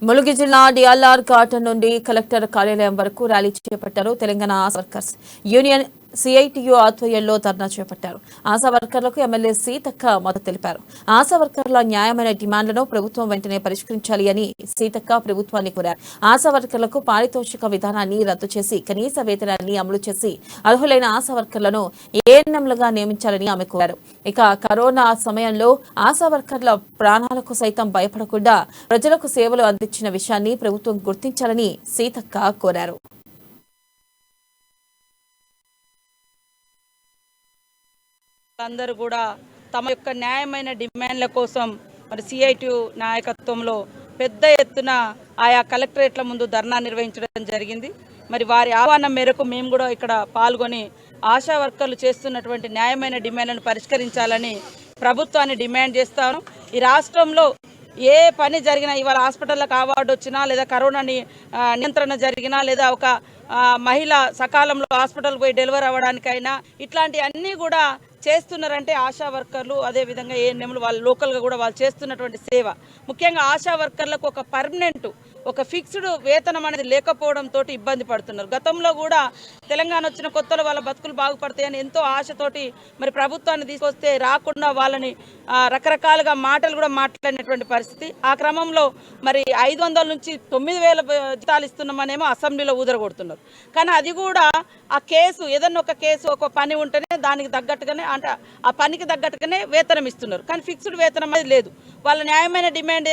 ములుగు జిల్లా DLR garden నుండి collector కార్యాలయం వరకు ర్యాలీ చేపట్టారు. Telangana ASHA workers union CITU ఆధ్వర్యంలో ధర్నా చేపట్టారు. ఆశా వర్కర్లకు ఎమ్మెల్యే సీతక్క మద్దతు తెలిపారు. ఆశా వర్కర్ల న్యాయమైన డిమాండ్లను ప్రభుత్వం వెంటనే పరిష్కరించాలి అని సీతక్క ప్రభుత్వాన్ని కోరారు. ఆశా వర్కర్లకు పారితోషిక విధానాన్ని రద్దు చేసి కనీస వేతనాన్ని అమలు చేసి అర్హులైన ఆశా వర్కర్లను ఏఎన్ఎంలుగా నియమించాలని ఆమె కోరారు. ఇక కరోనా సమయంలో ఆశా వర్కర్ల ప్రాణాలకు సైతం భయపడకుండా ప్రజలకు సేవలు అందించిన విషయాన్ని ప్రభుత్వం గుర్తించాలని సీతక్క కోరారు. అందరూ కూడా తమ యొక్క న్యాయమైన డిమాండ్ల కోసం మరి సిఐటియు నాయకత్వంలో పెద్ద ఎత్తున ఆయా కలెక్టరేట్ల ముందు ధర్నా నిర్వహించడం జరిగింది. మరి వారి ఆహ్వానం మేరకు మేము కూడా ఇక్కడ పాల్గొని ఆశా వర్కర్లు చేస్తున్నటువంటి న్యాయమైన డిమాండ్లను పరిష్కరించాలని ప్రభుత్వాన్ని డిమాండ్ చేస్తాను. ఈ రాష్ట్రంలో ఏ పని జరిగినా, ఇవాళ హాస్పిటల్లకు అవార్డు వచ్చినా, లేదా కరోనా నియంత్రణ జరిగినా, లేదా ఒక మహిళ సకాలంలో హాస్పిటల్కి పోయి డెలివరీ అవ్వడానికైనా ఇట్లాంటి అన్నీ కూడా చేస్తున్నారంటే ఆశా వర్కర్లు, అదేవిధంగా ఏఎన్ఎంలు వాళ్ళు లోకల్గా కూడా వాళ్ళు చేస్తున్నటువంటి సేవ. ముఖ్యంగా ఆశా వర్కర్లకు ఒక పర్మనెంట్, ఒక ఫిక్స్డ్ వేతనం అనేది లేకపోవడంతో ఇబ్బంది పడుతున్నారు. గతంలో కూడా తెలంగాణ వచ్చిన కొత్తలో వాళ్ళ బతుకులు బాగుపడతాయని ఎంతో ఆశతోటి మరి ప్రభుత్వాన్ని తీసుకొస్తే రాకుండా వాళ్ళని రకరకాలుగా మాటలు కూడా మాట్లాడినటువంటి పరిస్థితి. ఆ క్రమంలో మరి 500 నుంచి 9,000 జీతాలు ఇస్తున్నామనేమో అసెంబ్లీలో ఊదరగొడుతున్నారు. కానీ అది కూడా ఆ కేసు, ఏదన్నా ఒక కేసు, ఒక పని ఉంటేనే దానికి తగ్గట్టుగానే, అంటే ఆ పనికి తగ్గట్టుగానే వేతనం ఇస్తున్నారు. కానీ ఫిక్స్డ్ వేతనం అనేది లేదు. వాళ్ళ న్యాయమైన డిమాండ్